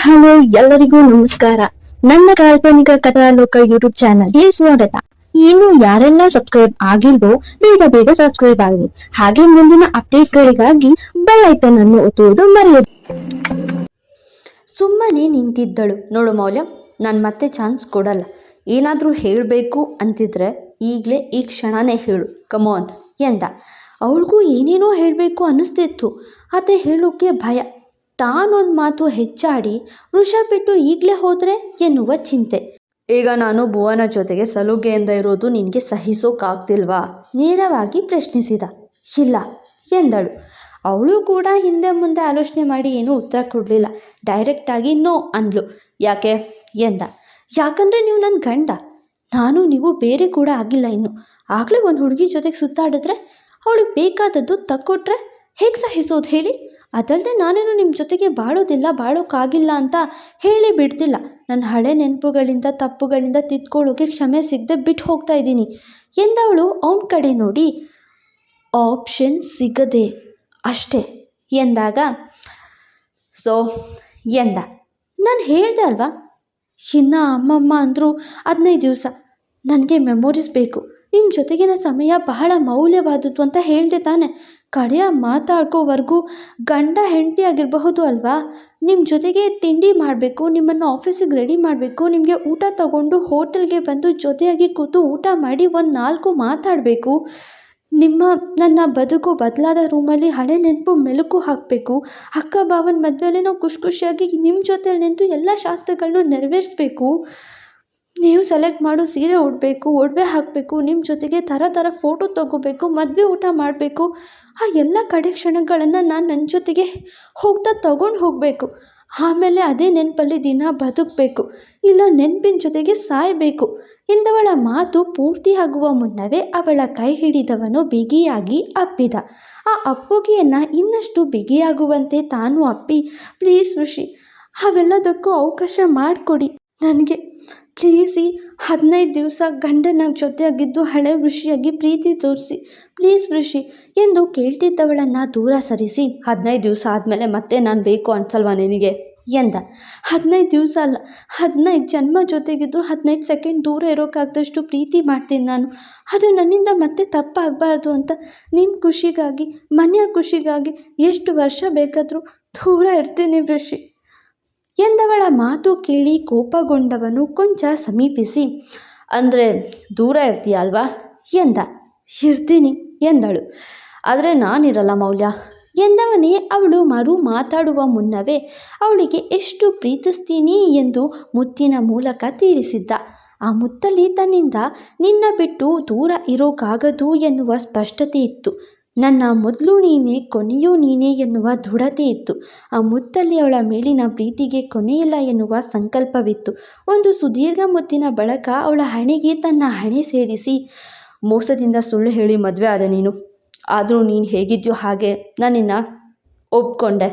Hello ಎಲ್ಲರಿಗೂ ನಮಸ್ಕಾರ. ನನ್ನ ಕಾಲ್ಪನಿಕ ಕಥಾಲೋಕ ಯೂಟ್ಯೂಬ್ ಚಾನಲ್ಗೆ ಸ್ವಾಗತ. ಇನ್ನು ಯಾರೆಲ್ಲ ಸಬ್ಸ್ಕ್ರೈಬ್ ಆಗಿಲ್ವೋ ಬೇಗ ಸಬ್ಸ್ಕ್ರೈಬ್ ಆಗಿ, ಹಾಗೆ ಮುಂದಿನ ಅಪ್ಡೇಟ್ಸ್ಗಳಿಗಾಗಿ ಬೆಲ್ ಐಕನ್ ಅನ್ನು ಒತ್ತುವುದು ಮರೆಯದು. ಸುಮ್ಮನೆ ನಿಂತಿದ್ದಳು. ನೋಡು ಮೌಲ್ಯ, ನಾನು ಮತ್ತೆ ಚಾನ್ಸ್ ಕೊಡಲ್ಲ. ಏನಾದರೂ ಹೇಳಬೇಕು ಅಂತಿದ್ರೆ ಈಗಲೇ ಈ ಕ್ಷಣನೇ ಹೇಳು, ಕಮಾನ್ ಎಂದ. ಅವಳಿಗೂ ಏನೇನೋ ಹೇಳಬೇಕು ಅನ್ನಿಸ್ತಿತ್ತು, ಆದರೆ ಹೇಳೋಕ್ಕೆ ಭಯ. ತಾನೊಂದು ಮಾತು ಹೆಚ್ಚಾಡಿ ವೃಷ ಬಿಟ್ಟು ಈಗಲೇ ಹೋದರೆ ಎನ್ನುವ ಚಿಂತೆ. ಈಗ ನಾನು ಭುವನ ಜೊತೆಗೆ ಸಲುಗೆಯಿಂದ ಇರೋದು ನಿನಗೆ ಸಹಿಸೋಕ್ಕಾಗ್ತಿಲ್ವಾ? ನೇರವಾಗಿ ಪ್ರಶ್ನಿಸಿದ. ಇಲ್ಲ ಎಂದಳು. ಅವಳು ಕೂಡ ಹಿಂದೆ ಮುಂದೆ ಆಲೋಚನೆ ಮಾಡಿ ಏನೂ ಉತ್ತರ ಕೊಡಲಿಲ್ಲ. ಡೈರೆಕ್ಟಾಗಿ ನೋ ಅಂದ್ಲು. ಯಾಕೆ ಎಂದ. ಯಾಕಂದರೆ ನೀವು ನನ್ನ ಗಂಡ, ನಾನು ನೀವು ಬೇರೆ ಕೂಡ ಆಗಿಲ್ಲ ಇನ್ನು. ಆಗಲೇ ಒಂದು ಹುಡುಗಿ ಜೊತೆಗೆ ಸುತ್ತಾಡಿದ್ರೆ ಅವಳಿಗೆ ಬೇಕಾದದ್ದು ತಕ್ಕೊಟ್ರೆ ಹೇಗೆ ಸಹಿಸೋದು ಹೇಳಿ? ಅದಲ್ಲದೆ ನಾನೇನು ನಿಮ್ಮ ಜೊತೆಗೆ ಬಾಳೋಕ್ಕಾಗಿಲ್ಲ ಅಂತ ಹೇಳಿ ಬಿಡ್ತಿಲ್ಲ. ನನ್ನ ಹಳೆ ನೆನಪುಗಳಿಂದ ತಪ್ಪುಗಳಿಂದ ತಿದ್ಕೊಳ್ಳೋಕೆ ಕ್ಷಮೆ ಸಿಗದೆ ಬಿಟ್ಟು ಹೋಗ್ತಾ ಇದ್ದೀನಿ ಎಂದವಳು ಅವನ ಕಡೆ ನೋಡಿ. ಆಪ್ಷನ್ ಸಿಗದೆ ಅಷ್ಟೇ ಎಂದಾಗ ಸೊ ಎಂದ. ನಾನು ಹೇಳಿದೆ ಅಲ್ವಾ, ಇನ್ನು ಅಮ್ಮಮ್ಮ ಅಂದರು 15 ದಿವಸ. ನನಗೆ ಮೆಮೊರೀಸ್ ಬೇಕು, ನಿಮ್ಮ ಜೊತೆಗಿನ ಸಮಯ ಬಹಳ ಮೌಲ್ಯವಾದದ್ದು ಅಂತ ಹೇಳಿದೆ ತಾನೆ. ಕಡೆಯ ಮಾತಾಡ್ಕೋವರೆಗೂ ಗಂಡ ಹೆಂಡತಿ ಆಗಿರಬಹುದು ಅಲ್ವಾ? ನಿಮ್ಮ ಜೊತೆಗೆ ತಿಂಡಿ ಮಾಡಬೇಕು, ನಿಮ್ಮನ್ನು ಆಫೀಸಿಗೆ ರೆಡಿ ಮಾಡಬೇಕು, ನಿಮಗೆ ಊಟ ತಗೊಂಡು ಹೋಟೆಲ್ಗೆ ಬಂದು ಜೊತೆಯಾಗಿ ಕೂತು ಊಟ ಮಾಡಿ 4 ಮಾತಾಡಬೇಕು. ನನ್ನ ಬದುಕು ಬದಲಾದ ರೂಮಲ್ಲಿ ಹಳೆ ನೆನಪು ಮೆಲುಕು ಹಾಕಬೇಕು. ಅಕ್ಕ ಭಾವನ ಮದುವೆಯಲ್ಲಿ ನಾವು ಖುಷಿಯಾಗಿ ನಿಮ್ಮ ಜೊತೆಲಿ ನಿಂತು ಎಲ್ಲ ಶಾಸ್ತ್ರಗಳನ್ನೂ ನೆರವೇರಿಸ್ಬೇಕು. ನೀವು ಸೆಲೆಕ್ಟ್ ಮಾಡೋ ಸೀರೆ ಉಡಬೇಕು, ಒಡವೆ ಹಾಕಬೇಕು, ನಿಮ್ಮ ಜೊತೆಗೆ ಥರ ಫೋಟೋ ತೊಗೋಬೇಕು, ಮದುವೆ ಊಟ ಮಾಡಬೇಕು. ಆ ಎಲ್ಲ ಕಡೆ ಕ್ಷಣಗಳನ್ನು ನಾನು ನನ್ನ ಜೊತೆಗೆ ತಗೊಂಡು ಹೋಗಬೇಕು. ಆಮೇಲೆ ಅದೇ ನೆನಪಲ್ಲಿ ದಿನ ಬದುಕಬೇಕು, ಇಲ್ಲ ನೆನಪಿನ ಜೊತೆಗೆ ಸಾಯಬೇಕು ಎಂದವಳ ಮಾತು ಪೂರ್ತಿಯಾಗುವ ಮುನ್ನವೇ ಅವಳ ಕೈ ಹಿಡಿದವನು ಬಿಗಿಯಾಗಿ ಅಪ್ಪಿದ. ಆ ಅಪ್ಪುಗೆಯನ್ನು ಇನ್ನಷ್ಟು ಬಿಗಿಯಾಗುವಂತೆ ತಾನು ಅಪ್ಪಿ, ಪ್ಲೀಸ್ ಋಷಿ, ಅವೆಲ್ಲದಕ್ಕೂ ಅವಕಾಶ ಮಾಡಿಕೊಡಿ ನನಗೆ. ಪ್ಲೀಸ್, ಈ 15 ದಿವಸ ಗಂಡನಾಗಿ ಜೊತೆಯಾಗಿದ್ದು ಹಳೆ ಋಷಿಯಾಗಿ ಪ್ರೀತಿ ತೋರಿಸಿ, ಪ್ಲೀಸ್ ಋಷಿ ಎಂದು ಕೇಳ್ತಿದ್ದವಳನ್ನು ದೂರ ಸರಿಸಿ, 15 ದಿವಸ ಆದಮೇಲೆ ಮತ್ತೆ ನಾನು ಬೇಕು ಅನ್ಸಲ್ವಾ ನಿನಗೆ ಎಂದ. 15 ದಿವಸ ಅಲ್ಲ, 15 ಜನ್ಮ ಜೊತೆಗಿದ್ರು 15 ಸೆಕೆಂಡ್ ದೂರ ಇರೋಕ್ಕಾಗದಷ್ಟು ಪ್ರೀತಿ ಮಾಡ್ತೀನಿ ನಾನು. ಅದು ನನ್ನಿಂದ ಮತ್ತೆ ತಪ್ಪಾಗಬಾರ್ದು ಅಂತ ನಿಮ್ಮ ಖುಷಿಗಾಗಿ, ಮನೆಯ ಖುಷಿಗಾಗಿ ಎಷ್ಟು ವರ್ಷ ಬೇಕಾದರೂ ದೂರ ಇರ್ತೀನಿ ಋಷಿ ಎಂದವಳ ಮಾತು ಕೇಳಿ ಕೋಪಗೊಂಡವನು ಕೊಂಚ ಸಮೀಪಿಸಿ, ಅಂದರೆ ದೂರ ಇರ್ತೀಯ ಅಲ್ವಾ ಎಂದ. ಇರ್ತೀನಿ ಎಂದಳು. ಆದರೆ ನಾನಿರಲ್ಲ ಮೌಲ್ಯ ಎಂದವನೇ ಅವಳು ಮಾತಾಡುವ ಮುನ್ನವೇ ಅವಳಿಗೆ ಎಷ್ಟು ಪ್ರೀತಿಸ್ತೀನಿ ಎಂದು ಮುತ್ತಿನ ಮೂಲಕ ತೀರಿಸಿದ್ದ. ಆ ಮುತ್ತಲ್ಲಿ ತನ್ನಿಂದ ನಿನ್ನ ಬಿಟ್ಟು ದೂರ ಇರೋಕ್ಕಾಗದು ಎನ್ನುವ ಸ್ಪಷ್ಟತೆ ಇತ್ತು. ನನ್ನ ಮೊದಲು ನೀನೇ, ಕೊನೆಯೂ ನೀನೇ ಎನ್ನುವ ದೃಢತೆ ಇತ್ತು. ಆ ಮುತ್ತಲ್ಲಿ ಅವಳ ಮೇಲಿನ ಪ್ರೀತಿಗೆ ಕೊನೆಯಿಲ್ಲ ಎನ್ನುವ ಸಂಕಲ್ಪವಿತ್ತು. ಒಂದು ಸುದೀರ್ಘ ಮುತ್ತಿನ ಬಳಕ ಅವಳ ಹಣೆಗೆ ತನ್ನ ಹಣೆ ಸೇರಿಸಿ, ಮೋಸದಿಂದ ಸುಳ್ಳು ಹೇಳಿ ಮದುವೆ ಆದೆ ನೀನು. ಆದರೂ ನೀನು ಹೇಗಿದ್ಯೋ ಹಾಗೆ ನಾನಿನ್ನ ಒಪ್ಕೊಂಡೆ,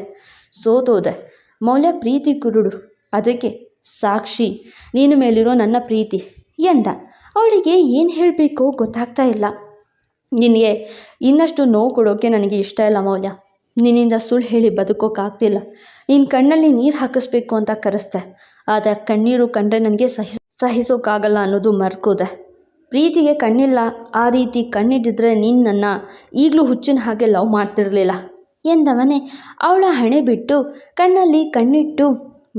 ಸೋತೋದೆ. ಮೌಲ್ಯ ಪ್ರೀತಿ ಕುರುಡು, ಅದಕ್ಕೆ ಸಾಕ್ಷಿ ನೀನು ಮೇಲಿರೋ ನನ್ನ ಪ್ರೀತಿ ಎಂದ. ಅವಳಿಗೆ ಏನು ಹೇಳಬೇಕೋ ಗೊತ್ತಾಗ್ತಾ ಇಲ್ಲ. ನಿನಗೆ ಇನ್ನಷ್ಟು ನೋವು ಕೊಡೋಕ್ಕೆ ನನಗೆ ಇಷ್ಟ ಇಲ್ಲ ಮೌಲ್ಯ. ನಿನ್ನಿಂದ ಸುಳ್ಳು ಹೇಳಿ ಬದುಕೋಕ್ಕಾಗ್ತಿಲ್ಲ. ನಿನ್ನ ಕಣ್ಣಲ್ಲಿ ನೀರು ಹಾಕಿಸ್ಬೇಕು ಅಂತ ಕರೆಸ್ದೆ, ಆದರೆ ಕಣ್ಣೀರು ಕಂಡ್ರೆ ನನಗೆ ಸಹಿಸೋಕ್ಕಾಗಲ್ಲ ಅನ್ನೋದು ಮರ್ಕೋದೆ. ಪ್ರೀತಿಗೆ ಕಣ್ಣಿಲ್ಲ, ಆ ರೀತಿ ಕಣ್ಣಿದ್ದಿದ್ರೆ ನೀನು ನನ್ನ ಈಗಲೂ ಹುಚ್ಚಿನ ಹಾಗೆ ಲವ್ ಮಾಡ್ತಿರಲಿಲ್ಲ ಎಂದವನೇ ಅವಳ ಹಣೆ ಬಿಟ್ಟು ಕಣ್ಣಲ್ಲಿ ಕಣ್ಣಿಟ್ಟು,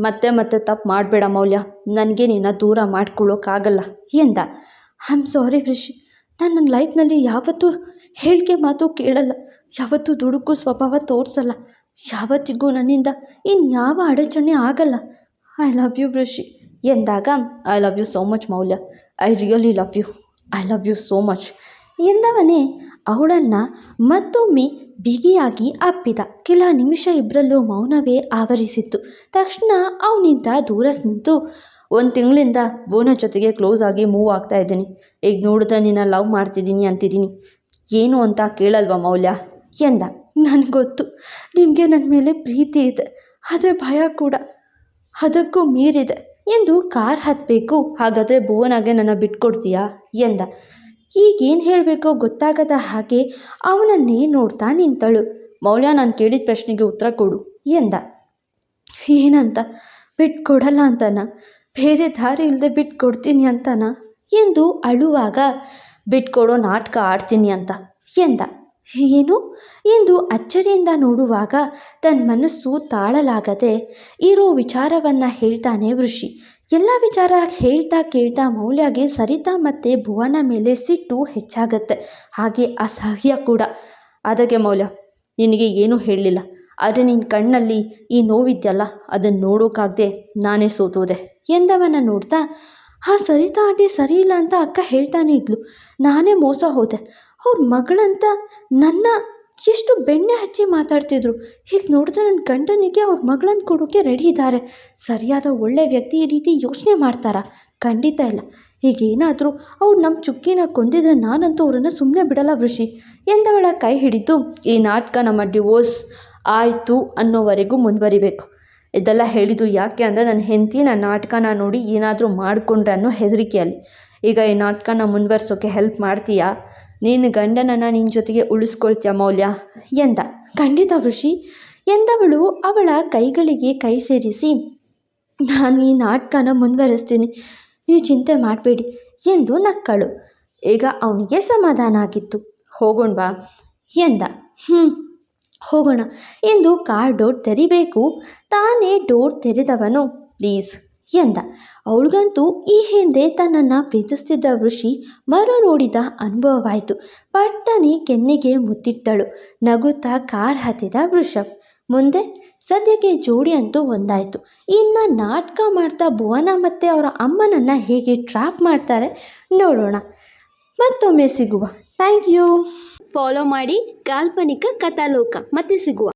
ಮತ್ತೆ ತಪ್ಪು ಮಾಡಬೇಡ ಮೌಲ್ಯ, ನನಗೆ ನಿನ್ನ ದೂರ ಮಾಡ್ಕೊಳ್ಳೋಕ್ಕಾಗಲ್ಲ ಎಂದ. ಐ ಆಮ್ ಸಾರಿ ಋಷಿ, ನಾನು ನನ್ನ ಲೈಫ್ನಲ್ಲಿ ಯಾವತ್ತೂ ಹೇಳಿಕೆ ಮಾತು ಕೇಳಲ್ಲ, ಯಾವತ್ತೂ ದುಡುಕು ಸ್ವಭಾವ ತೋರಿಸಲ್ಲ, ಯಾವತ್ತಿಗೂ ನನ್ನಿಂದ ಇನ್ಯಾವ ಅಡಚಣೆ ಆಗಲ್ಲ. ಐ ಲವ್ ಯು ಋಷಿ ಎಂದಾಗ, I love you so much Maulya, I really love you, I love you so much ಎಂದವನೇ ಅವಳನ್ನು ಮತ್ತೊಮ್ಮೆ ಬಿಗಿಯಾಗಿ ಅಪ್ಪಿದ. ಕೆಲ ನಿಮಿಷ ಇಬ್ಬರಲ್ಲೂ ಮೌನವೇ ಆವರಿಸಿತ್ತು. ತಕ್ಷಣ ಅವನಿಂದ ದೂರ ನಿಂತು, 1 ತಿಂಗಳಿಂದ ಭುವನ ಜೊತೆಗೆ ಕ್ಲೋಸ್ ಆಗಿ ಮೂವ್ ಆಗ್ತಾ ಇದ್ದೀನಿ. ಈಗ ನೋಡಿದ್ರೆ ನಿನ್ನ ಲವ್ ಮಾಡ್ತಿದ್ದೀನಿ ಅಂತಿದ್ದೀನಿ, ಏನು ಅಂತ ಕೇಳಲ್ವಾ ಮೌಲ್ಯ ಎಂದ. ನನಗೆ ಗೊತ್ತು ನಿಮಗೆ ನನ್ನ ಮೇಲೆ ಪ್ರೀತಿ ಇದೆ, ಆದರೆ ಭಯ ಕೂಡ ಅದಕ್ಕೂ ಮೀರಿದೆ ಎಂದು ಕಾರ್ ಹತ್ತಬೇಕು. ಹಾಗಾದರೆ ಭುವನಾಗೆ ನನ್ನ ಬಿಟ್ಕೊಡ್ತೀಯಾ ಎಂದ. ಈಗೇನು ಹೇಳಬೇಕೋ ಗೊತ್ತಾಗದ ಹಾಗೆ ಅವನನ್ನೇ ನೋಡ್ತಾ ನಿಂತಳು. ಮೌಲ್ಯ, ನಾನು ಕೇಳಿದ ಪ್ರಶ್ನೆಗೆ ಉತ್ತರ ಕೊಡು ಎಂದ. ಏನಂತ? ಬಿಟ್ಕೊಡಲ್ಲ ಅಂತನ, ಬೇರೆ ದಾರಿ ಇಲ್ಲದೆ ಬಿಟ್ಕೊಡ್ತೀನಿ ಅಂತನ ಎಂದು ಅಳುವಾಗ ಬಿಟ್ಕೊಡೋ ನಾಟಕ ಆಡ್ತೀನಿ ಅಂತ ಎಂದ. ಏನು ಎಂದು ಅಚ್ಚರಿಯಿಂದ ನೋಡುವಾಗ ತನ್ನ ಮನಸ್ಸು ತಾಳಲಾಗದೆ ಇರೋ ವಿಚಾರವನ್ನು ಹೇಳ್ತಾನೆ ವೃಷಿ. ಎಲ್ಲ ವಿಚಾರ ಹೇಳ್ತಾ ಕೇಳ್ತಾ ಮೌಲ್ಯಗೆ ಸರಿತಾ ಮತ್ತು ಭುವನ ಮೇಲೆ ಸಿಟ್ಟು ಹೆಚ್ಚಾಗತ್ತೆ, ಹಾಗೆ ಅಸಹ್ಯ ಕೂಡ. ಅದಕ್ಕೆ ಮೌಲ್ಯ ನಿನಗೆ ಏನೂ ಹೇಳಲಿಲ್ಲ, ಆದರೆ ನಿನ್ನ ಕಣ್ಣಲ್ಲಿ ಈ ನೋವಿದೆಯಲ್ಲ ಅದನ್ನು ನೋಡೋಕ್ಕಾಗದೆ ನಾನೇ ಸೋತೋದೆ ಎಂದವನ ನೋಡ್ತಾ, ಆ ಸರಿತಾ ಆಂಟಿ ಸರಿ ಇಲ್ಲ ಅಂತ ಅಕ್ಕ ಹೇಳ್ತಾನೆ ಇದ್ಲು, ನಾನೇ ಮೋಸ ಹೋದೆ. ಅವ್ರ ಮಗಳಂತ ನನ್ನ ಎಷ್ಟು ಬೆಣ್ಣೆ ಹಚ್ಚಿ ಮಾತಾಡ್ತಿದ್ರು. ಹೀಗೆ ನೋಡಿದ್ರೆ ನನ್ನ ಗಂಡನಿಗೆ ಅವ್ರ ಮಗಳನ್ನ ಕೊಡೋಕ್ಕೆ ರೆಡಿ ಇದ್ದಾರೆ. ಸರಿಯಾದ ಒಳ್ಳೆ ವ್ಯಕ್ತಿ ಈ ರೀತಿ ಯೋಚನೆ ಮಾಡ್ತಾರಾ? ಖಂಡಿತ ಇಲ್ಲ. ಹೀಗೇನಾದರೂ ಅವ್ರು ನಮ್ಮ ಚುಕ್ಕಿನ ಕೊಂದಿದ್ರೆ ನಾನಂತೂ ಅವರನ್ನು ಸುಮ್ಮನೆ ಬಿಡಲ್ಲ ವೃಷಿ ಎಂದವಳ ಕೈ ಹಿಡಿದು, ಈ ನಾಟಕ ನಮ್ಮ ಡಿವೋರ್ಸ್ ಆಯಿತು ಅನ್ನೋವರೆಗೂ ಮುಂದುವರಿಬೇಕು. ಇದೆಲ್ಲ ಹೇಳಿದ್ದು ಯಾಕೆ ಅಂದರೆ ನನ್ನ ಹೆಂಡತಿ ನನ್ನ ನಾಟಕನ ನೋಡಿ ಏನಾದರೂ ಮಾಡಿಕೊಂಡ್ರೆ ಅನ್ನೋ ಹೆದರಿಕೆಯಲ್ಲಿ. ಈಗ ಈ ನಾಟಕನ ಮುಂದುವರ್ಸೋಕ್ಕೆ ಹೆಲ್ಪ್ ಮಾಡ್ತೀಯಾ? ನೀನು ಗಂಡನನ್ನು ನಿನ್ನ ಜೊತೆಗೆ ಉಳಿಸ್ಕೊಳ್ತೀಯ ಮೌಲ್ಯ ಎಂದ. ಖಂಡಿತ ವೃಷಿ ಎಂದವಳು ಅವಳ ಕೈಗಳಿಗೆ ಕೈ ಸೇರಿಸಿ, ನಾನು ಈ ನಾಟಕನ ಮುಂದುವರಿಸ್ತೀನಿ, ನೀವು ಚಿಂತೆ ಮಾಡಬೇಡಿ ಎಂದು ನಕ್ಕಳು. ಈಗ ಅವನಿಗೆ ಸಮಾಧಾನ ಆಗಿತ್ತು. ಹೋಗೋಣವಾ ಎಂದ. ಹೋಗೋಣ ಎಂದು ಕಾರ್ ಡೋರ್ ತೆರಿಬೇಕು, ತಾನೇ ಡೋರ್ ತೆರೆದವನು ಪ್ಲೀಸ್ ಎಂದ. ಅವಳಿಗಂತೂ ಈ ಹಿಂದೆ ತನ್ನನ್ನು ಪ್ರೀತಿಸ್ತಿದ್ದ ವೃಷಿ ಮರು ನೋಡಿದ ಅನುಭವವಾಯಿತು. ಪಟ್ಟನೆ ಕೆನ್ನೆಗೆ ಮುತ್ತಿಟ್ಟಳು. ನಗುತ್ತಾ ಕಾರ್ ಹತ್ತಿದ ವೃಷಭ್. ಮುಂದೆ ಸದ್ಯಕ್ಕೆ ಜೋಡಿ ಅಂತೂ ಒಂದಾಯಿತು. ಇನ್ನು ನಾಟಕ ಮಾಡ್ತಾ ಭುವನ ಮತ್ತು ಅವರ ಅಮ್ಮನನ್ನು ಹೇಗೆ ಟ್ರ್ಯಾಪ್ ಮಾಡ್ತಾರೆ ನೋಡೋಣ. ಮತ್ತೊಮ್ಮೆ ಸಿಗುವ. Thank you. ಫಾಲೋ ಮಾಡಿ ಕಾಲ್ಪನಿಕ ಕಥಾಲೋಕ. ಮತ್ತೆ ಸಿಗುವ.